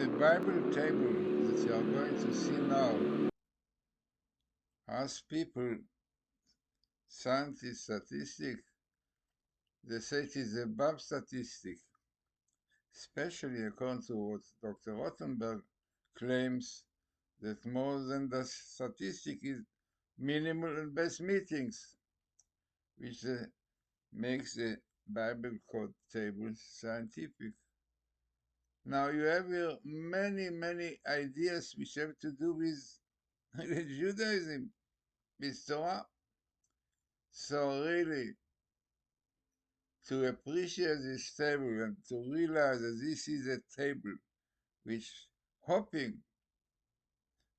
The Bible table that you are going to see now has people, scientists, statistics, they say it is above statistic, especially according to what Dr. Rothenberg claims that more than the statistic is minimal and best meetings, which makes the Bible code table scientific. Now you have here many ideas which have to do with Judaism, with Torah. So really, to appreciate this table and to realize that this is a table which hoping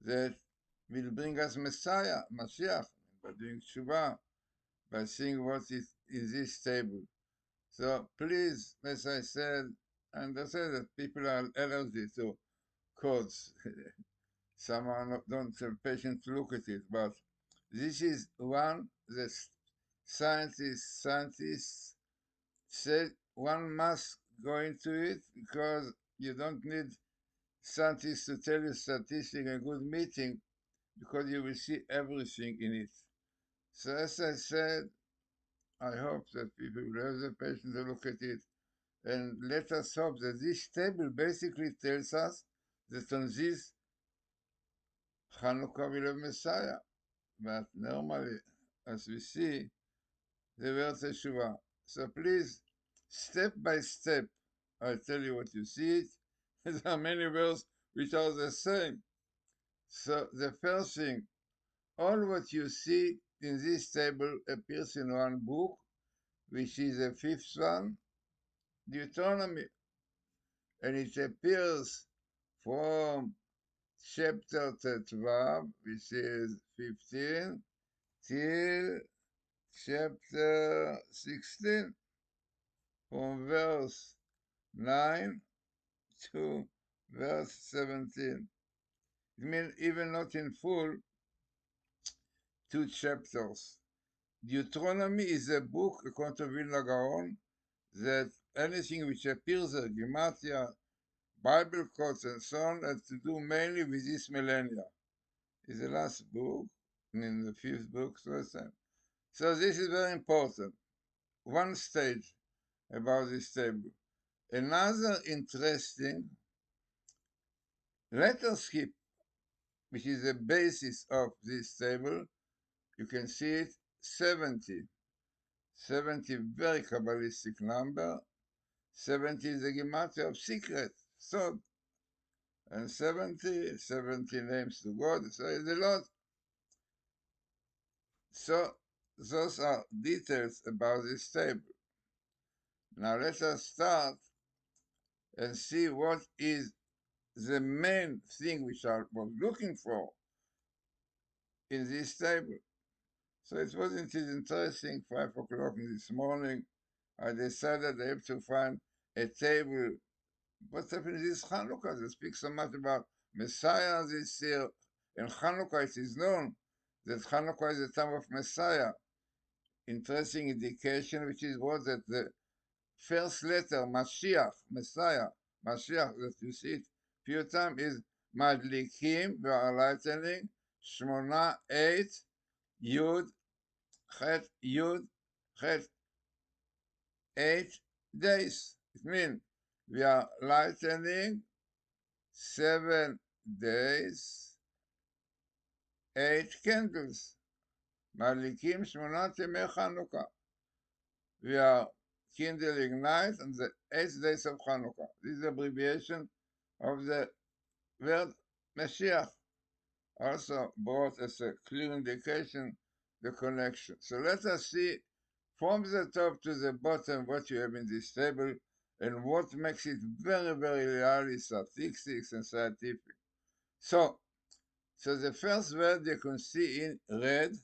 that will bring us Messiah, Mashiach, by doing Tshuva, by seeing what is in this table. So please, as I said, understand that people are allergic to codes. Some are not, don't have patience to look at it, but this is one that scientists said one must go into it because you don't need scientists to tell you statistics in a good meeting because you will see everything in it. So as I said, I hope that people will have the patience to look at it. And let us hope that this table basically tells us that on this Hanukah will have Messiah. But normally, as we see, the word Teshuvah. So please, step by step, I'll tell you what you see it. There are many words which are the same. So the first thing, all what you see in this table appears in one book, which is the fifth one, Deuteronomy. And it appears from chapter 12, which is 15, till chapter 16, from verse 9 to verse 17. It means even not in full, 2 chapters. Deuteronomy is a book, according to Vilna Gaon, that anything which appears there, Gematria, Bible quotes, and so on, has to do mainly with this millennia. It's the last book, in the fifth book, so this is very important. One stage about this table. Another interesting letter skip, which is the basis of this table, you can see it, 70. 70, very Kabbalistic number. 70 is the gematria of secret, sod. And 70 names to God, so it's a lot. So those are details about this table. Now let us start and see what is the main thing which I was looking for in this table. So it wasn't interesting, 5 o'clock this morning, I decided I have to find a table. What happened this Hanukah? They speak so much about Messiah this year. And Hanukah, it is known that Hanukah is the time of Messiah. Interesting indication, which is what that the first letter, Mashiach, Messiah, Mashiach, that you see it few times, is Madlikim, we are lightening, Shmona, 8, Yud, Chet, 8 days. It means we are lightening 7 days, 8 candles. Madlikim Shmonat Yemei Chanukah. We are kindling night on the 8th days of Chanukah. This is the abbreviation of the word Mashiach. Also brought as a clear indication the connection. So let us see from the top to the bottom what you have in this table and what makes it very really statistics and scientific. So the first word you can see in red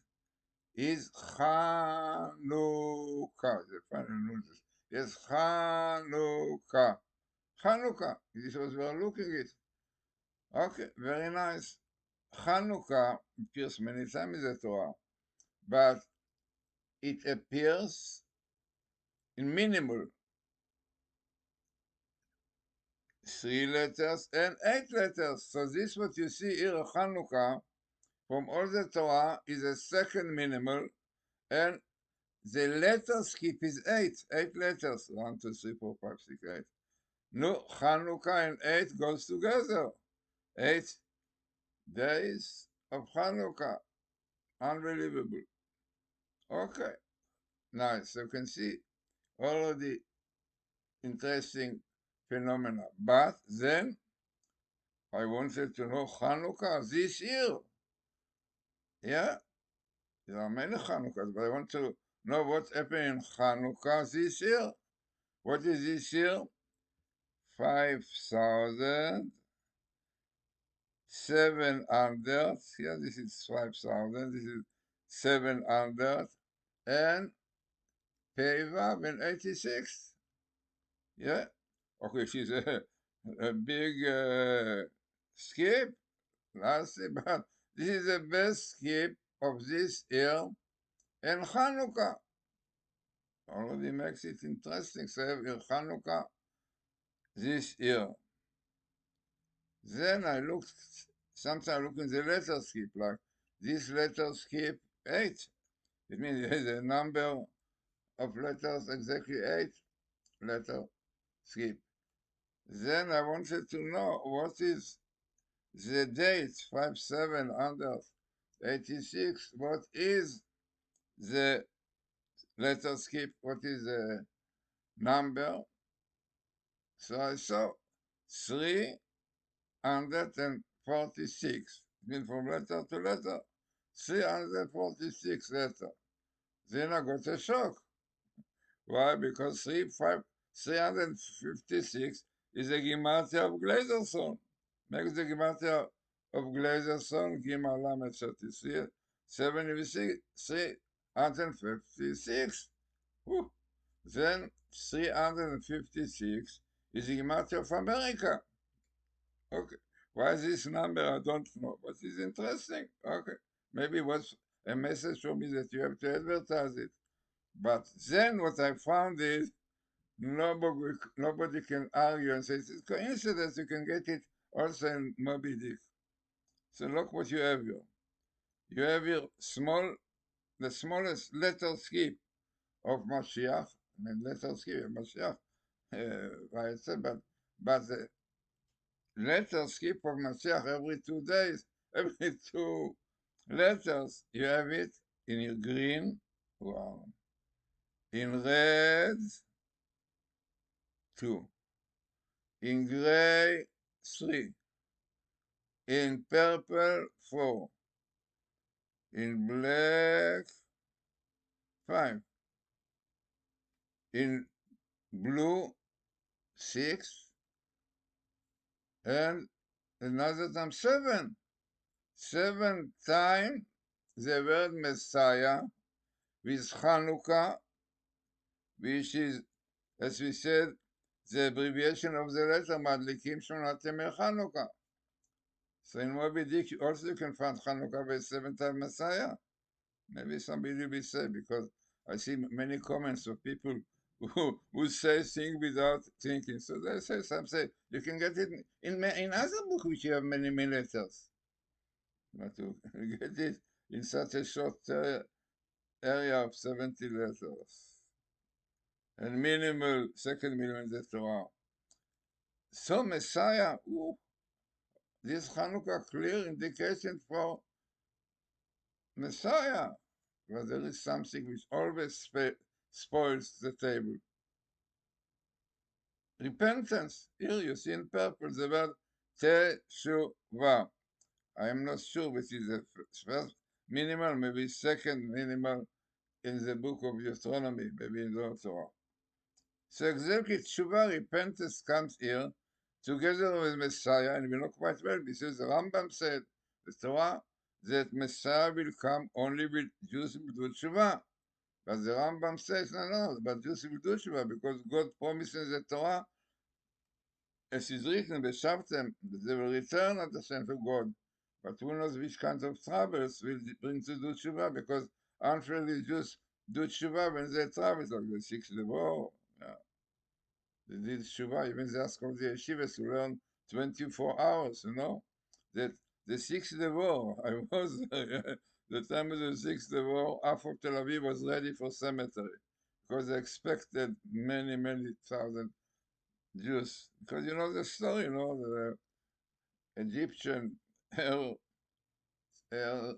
is Hanukah. The final notice is Hanukah. Hanukah. This was we are looking at. Okay, very nice. Hanukah appears many times in the Torah, but it appears in minimal 3 letters and 8 letters. So this what you see here, Hanukah, from all the Torah is a second minimal, and the letter skip is 8 letters. 1, 2, 3, 4, 5, 6, 8. No, Hanukah and 8 goes together. 8 days of Hanukah. Unbelievable. Okay. Nice. So you can see all of the interesting phenomena. But then I wanted to know Hanukkah this year. Yeah, there are many Hanukkahs, but I want to know what's happening in Hanukkah this year. What is this year? 5,700. Yeah, this is 5,000. This is 700. And Peva in 86. Yeah. Okay, she's a big skip. Last year, but this is the best skip of this year in Hanukkah. Already makes it interesting. So in Hanukkah this year. Then I looked, sometimes I look in the letter skip, like this letter skip 8. It means there is a number of letters, exactly 8 letter skip. Then I wanted to know what is the date 5,786. What is the letter skip? What is the number? So I saw 346. It means from letter to letter, 346 letters. Then I got a shock. Why? Because 356 is the Gematria of Glazerson. Makes the Gematria of Glazerson, Gimel Lamed 33, 76, 356. Whew. Then 356 is the Gematria of America. Okay. Why is this number? I don't know, but it's interesting. Okay. Maybe it was a message for me that you have to advertise it. But then what I found is nobody can argue and say it's coincidence. You can get it also in Moby Dick. So look what you have here. You have here the smallest letter skip of Mashiach. I mean, letter skip of Mashiach, right? But the letter skip of Mashiach every 2 days, every 2 letters, you have it in green, wow, in red, 2, in gray, 3, in purple, 4, in black, 5, in blue, 6, and another time 7. 7 times the word Messiah with Hanukah, which is, as we said, the abbreviation of the letter Madlikim Shonat Yemei Hanukah. So in Moby Dick, also you can find Hanukah by 7 times Messiah. Maybe somebody will say, because I see many comments of people who say things without thinking. So they say, some say, you can get it in other books which you have many letters. But to get it in such a short area of 70 letters. And minimal, second minimal in the Torah. So Messiah, this Hanukkah clear indication for Messiah. But there is something which always spoils the table. Repentance. Here you see in purple the word Teshuvah. I am not sure which is the first minimal, maybe second minimal in the book of Deuteronomy, maybe in the Torah. So exactly Teshuvah, repentance comes here together with Messiah, and we know quite well because the Rambam said, the Torah, that Messiah will come only with Jews who do Teshuvah. But the Rambam says, no, but Jews will do Teshuvah because God promises the Torah, as is written, Beshavtem, that they will return at the same to God. But who knows which kinds of troubles will bring to do Teshuvah, because unfairly Jews do Teshuvah when they travel, like they seek the war. Yeah. They did Shuvah, even they asked all the yeshivas to learn 24 hours, you know? That the Sixth Day War, I was there, the time of the Sixth Day War, half of Tel Aviv was ready for cemetery because they expected many, many thousand Jews. Because you know the story, you know, the Egyptian air, air,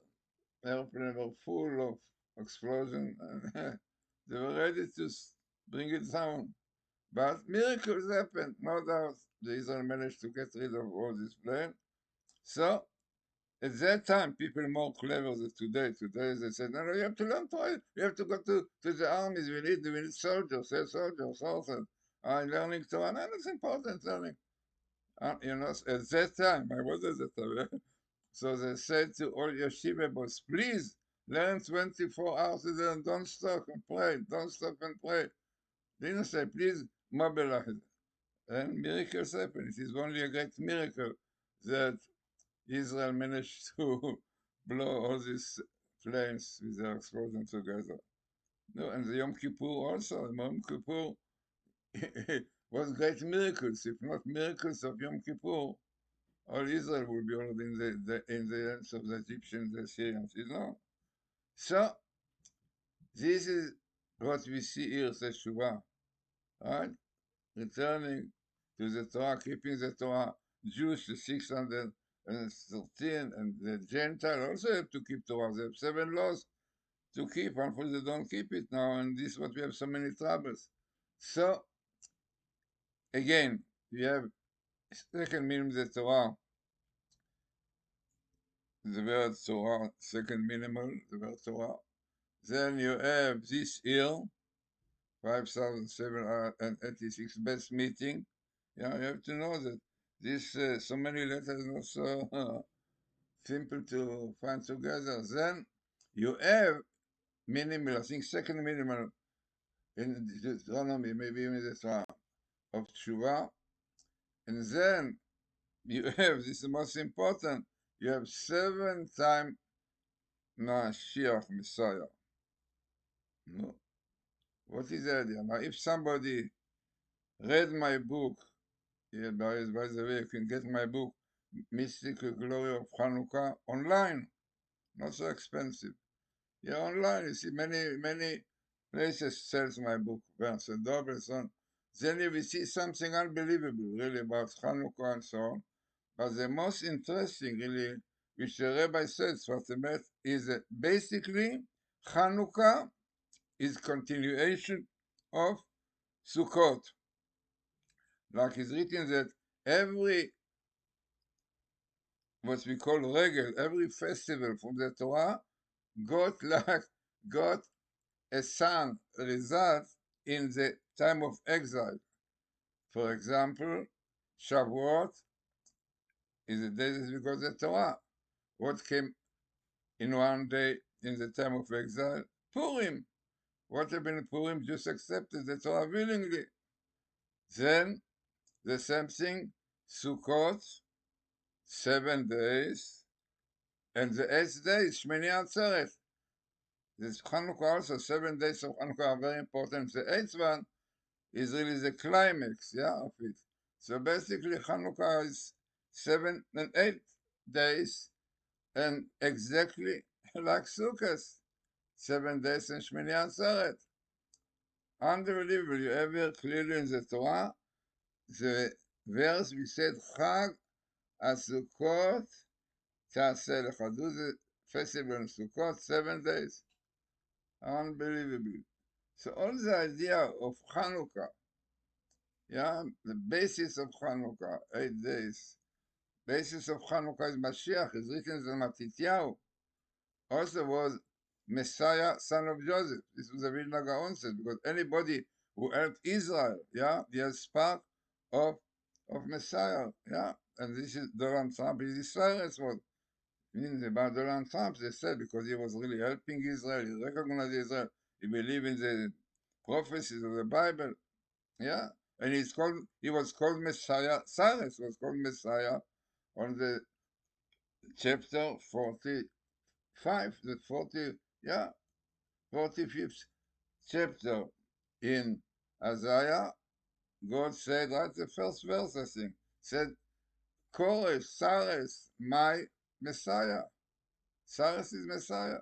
airplane were full of explosion and they were ready to bring it down. But miracles happened, no doubt. The Israel managed to get rid of all this plane. So at that time, people more clever than today. Today they said, no, no, you have to learn Torah. You have to go to the armies. We need soldiers. Say soldiers, soldiers. Learning Torah. No, that's important, learning. You know, at that time, I was at that time. So they said to all yeshiva boys, please learn 24 hours a day and don't stop and pray. Don't stop and pray. They didn't say, please mobilize. And miracles happen. It is only a great miracle that Israel managed to blow all these planes with their explosion together. No, and the Yom Kippur also. Yom Kippur was great miracles. If not miracles of Yom Kippur, all Israel would be already in the hands of the Egyptians, the Syrians. You know. So this is what we see here, Teshuvah, right? Returning to the Torah, keeping the Torah. Jews, the 613, and the Gentile also have to keep Torah. They have 7 laws to keep. Unfortunately, they don't keep it now, and this is what we have so many troubles. So, again, we have second meaning of the Torah, the word Torah, second minimal, the word Torah. Then you have this year, 5,786 best meeting. Yeah, you have to know that this so many letters not so simple to find together. Then you have minimal, I think second minimal in Deuteronomy, maybe even the Torah of Tshuva. And then you have, this is the most important, you have 7 times Mashiach, Messiah. No. What is the idea? Now, if somebody read my book, yeah, by the way, you can get my book, Mystical Glory of Hanukah, online. Not so expensive. Yeah, online, you see many places sells my book, Barnes and Noble, so on. Then you will see something unbelievable, really, about Hanukah and so on. But the most interesting, really, which the rabbi says, Svartemet, is that basically Hanukah is continuation of Sukkot. Like it's written that every, what we call regel, every festival from the Torah got a son, a result in the time of exile. For example, Shavuot is the day that we got the Torah. What came in one day in the time of exile? Purim. What happened in Purim? Just accepted the Torah willingly. Then the same thing, Sukkot, 7 days, and the 8th day is Shmini Atzeret. This Hanukkah also, 7 days of Hanukkah are very important. The 8th one is really the climax, yeah, of it. So basically, Hanukkah is 7 and 8 days, and exactly like Sukkot, 7 days and Shmini Atzeret. Unbelievable. You have here clearly in the Torah, the verse we said, Chag HaSukkot Ta'aseh Lecha. Do the festival in Sukkot, 7 days. Unbelievable. So all the idea of Hanukkah, yeah, the basis of Hanukkah, 8 days. Basis of Hanukkah is Mashiach, is written in Matityahu. Also was Messiah, son of Joseph. This was a Vilna Gaon said, because anybody who helped Israel, yeah, he has part of Messiah, yeah. And this is Donald Trump, is Israel as well. Means about Donald Trump, they said, because he was really helping Israel, he recognized Israel, he believed in the prophecies of the Bible, yeah. And he was called Messiah, Cyrus was called Messiah on the chapter 45, the 40, yeah, 45th chapter in Isaiah, God said, right, the first verse, I think, said, Koresh, Sares, my Messiah. Sares is Messiah.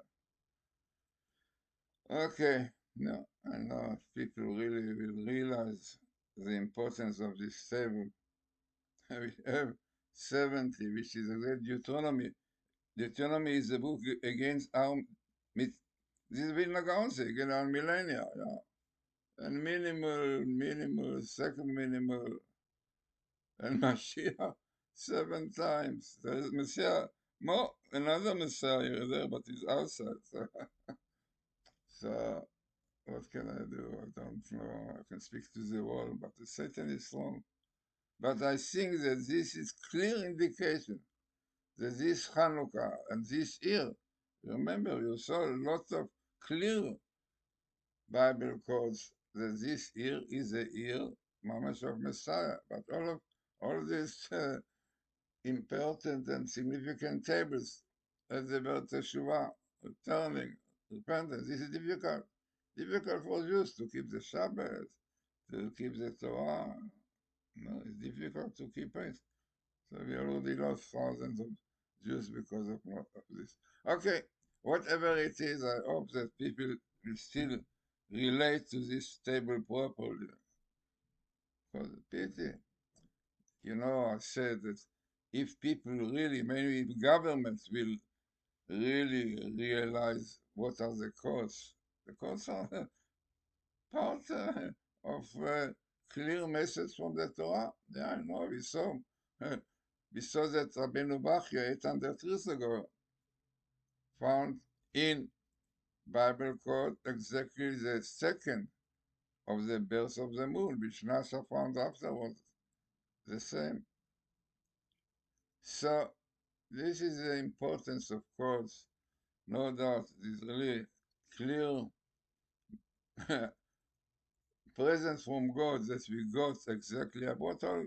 Okay, no, I know if people really will realize the importance of this table. We have 70, which is a great Deuteronomy. Deuteronomy is a book against our, this Vilna Gaon, against our millennia, yeah. And minimal, second minimal, and Mashiach 7 times. There is Messiah, more, another Messiah there, but he's outside. So what can I do? I don't know. I can speak to the wall, but the Satan is strong. But I think that this is clear indication that this Hanukkah and this year, remember, you saw a lot of clear Bible codes that this year is a year, mamash, of Messiah. But all these important and significant tables as about Teshuvah, returning, repentance, this is difficult. Difficult for Jews to keep the Shabbat, to keep the Torah. No, it's difficult to keep it. So we already lost thousands of Jews because of this. Okay, whatever it is, I hope that people will still relate to this table properly. For the pity, I said that if people really, maybe if governments will really realize what are the costs are part of clear message from the Torah. Yeah, I know, we saw that Rabbeinu Bachya 800 years ago found in Bible code exactly the second of the birth of the moon, which NASA found afterwards, the same. So this is the importance, of course, no doubt, this really clear presence from God that we got exactly about all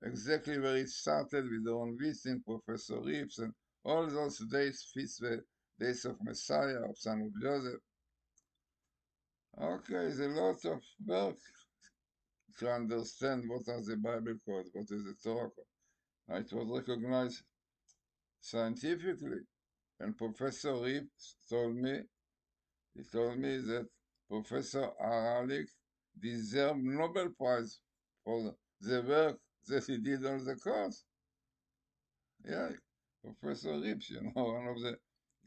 exactly where it started with the own visiting Professor Reeves, and all those days fits the days of Messiah, of Son of Joseph. Okay, there's a lot of work to understand what are the Bible codes, what is the Torah code. It was recognized scientifically, and Professor Reeves he told me that Professor Aralik deserved Nobel Prize for the work that he did on the course. Yeah, Professor Reeves, one of the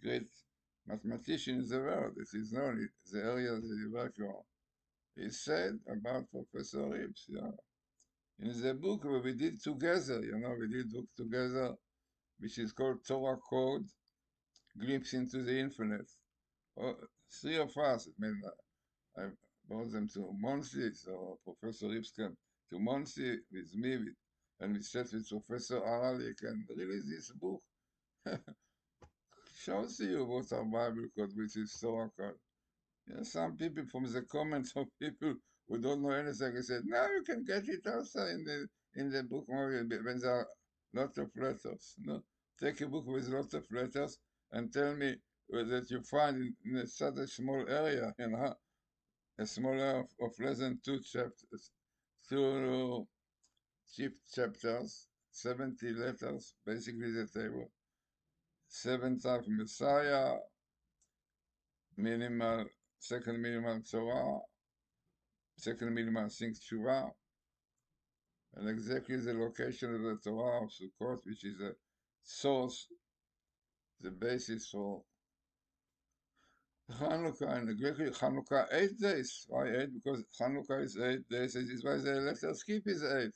great mathematicians in the world. It is known the area that he worked on. He said about Professor Reeves, yeah. In the book we did together, we did book together, which is called Torah Code, Glimpse into the Infinite. Oh, three of us, I brought them to Monsi, so Professor Reeves came to Monsi with me, and we sat with Professor Aralik and released this book. Shows you what our Bible code, which is Torah code. Yeah, some people from the comments of people who don't know anything, they said, "No, you can get it also in the book when there are lots of letters. No, take a book with lots of letters and tell me that you find in such a small area, a small area of less than two chief chapters, 70 letters, basically the table, 7 times Messiah, minimal, second minimal Torah, second minimal things Shuvah, and exactly the location of the Torah of Sukkot, which is the source, the basis for Hanukah, and exactly Hanukah 8 days. Why 8? Because Hanukah is 8 days, and this is why the letter skip is 8.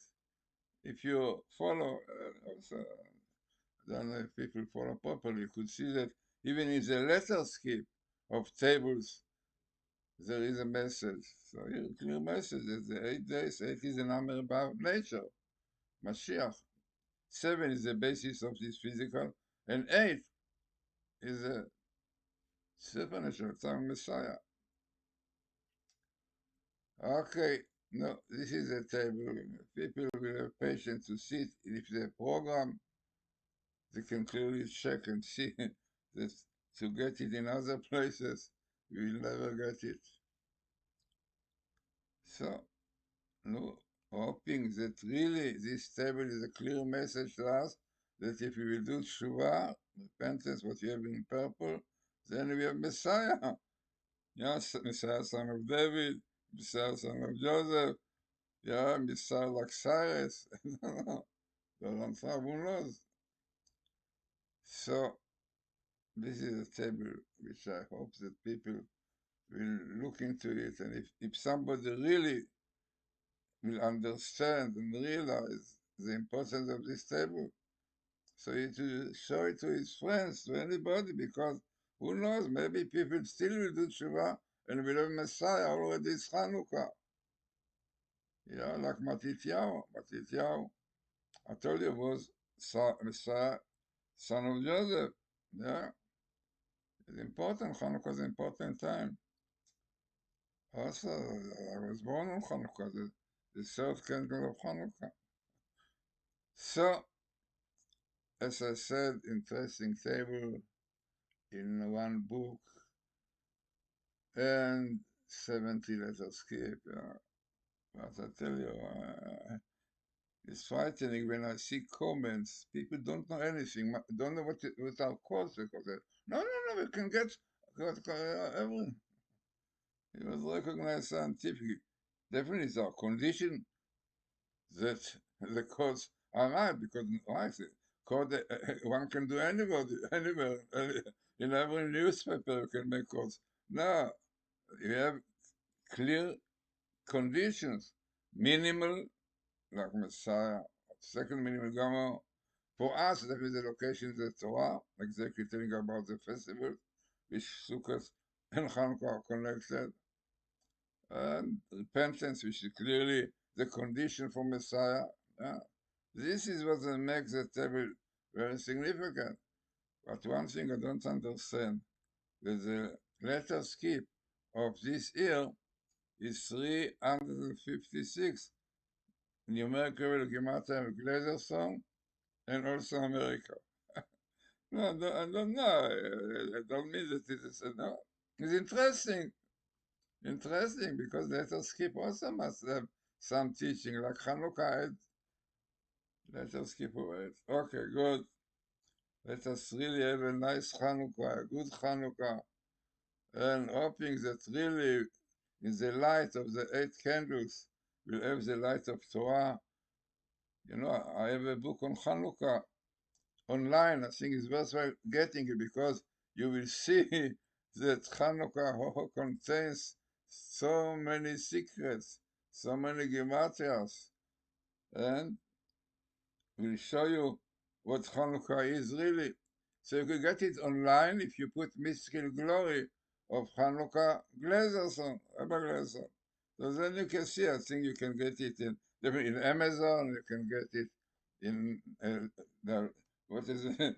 If you follow, then if people follow properly, you could see that even in the letter skip of tables, there is a message. So here, a clear message that the 8 days, 8 is a number about nature, Mashiach. 7 is the basis of this physical, and 8 is a supernatural time Messiah. Okay, no, this is a table. People will have patience to sit. If they program, they can clearly check and see that to get it in other places, you will never get it. So, no, hoping that really this table is a clear message to us that if we will do tshuva, repentance, what you have in purple, then we have Messiah. Yes, Messiah, son of David, Messiah, son of Joseph, yeah, Messiah like Cyrus. Don't know, who knows? So, this is a table which I hope that people will look into it, and if somebody really will understand and realize the importance of this table, so he to show it to his friends, to anybody, because who knows, maybe people still will do tshuva and will have Messiah already. It's Hanukah. Yeah, like Matityahu. Matityahu, I told you, was Messiah, son of Joseph. Yeah, it's important. Hanukkah is an important time. Also, I was born on Hanukkah, the third candle of Hanukkah. So, as I said, interesting table in one book and 70 letters skip. But I tell you, it's frightening when I see comments. People don't know anything, don't know what our course is. No, no, no, we can get everything. It was recognized scientifically. Definitely, it's our condition that the codes are right, because like code one can do anybody anywhere in every newspaper you can make codes. No, you have clear conditions, minimal like Messiah, second minimal gamma. For us, that is the location of the Torah, exactly telling about the festival, which Sukkot and Hanukkah are connected, and repentance, which is clearly the condition for Messiah. Uh, this is what makes the table very significant. But one thing I don't understand, that the letter skip of this year is 356, numerical Matityahu Glazerson, and also America. No, I don't know. I don't mean that it is, no. It's interesting, because letter skip also must have some teaching, like Hanukah had. Let us keep it. Okay, good. Let us really have a nice Hanukkah, a good Hanukkah, and hoping that really, in the light of the 8 candles, we'll have the light of Torah. You know, I have a book on Hanukkah online. I think it's worthwhile getting it, because you will see that Hanukkah contains so many secrets, so many gematrias, and will show you what Hanukah is really. So you can get it online if you put Mystical Glory of Hanukah Glazerson, Rabbi Glazerson. So then you can see, I think you can get it in Amazon, you can get it in, what is it,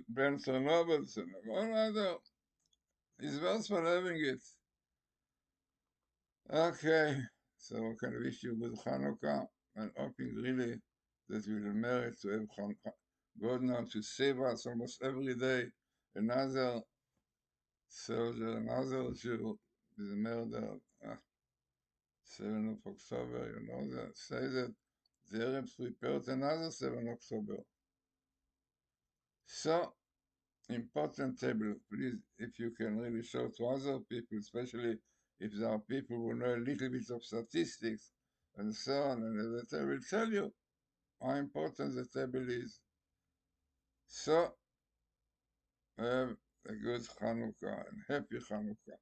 Barnes and Nobles, and all other. It's worth for having it. Okay, so I can wish you good Hanukkah, and hoping really that we will merit to have God now to save us almost every day. Another soldier, another Jew is murdered. 7th of October, you know, that say that the Arabs prepared another 7th of October. So, important table, please, if you can really show to other people, especially if there are people who know a little bit of statistics and so on, and that I will tell you how important the table is. So, have a good Hanukkah and happy Hanukkah.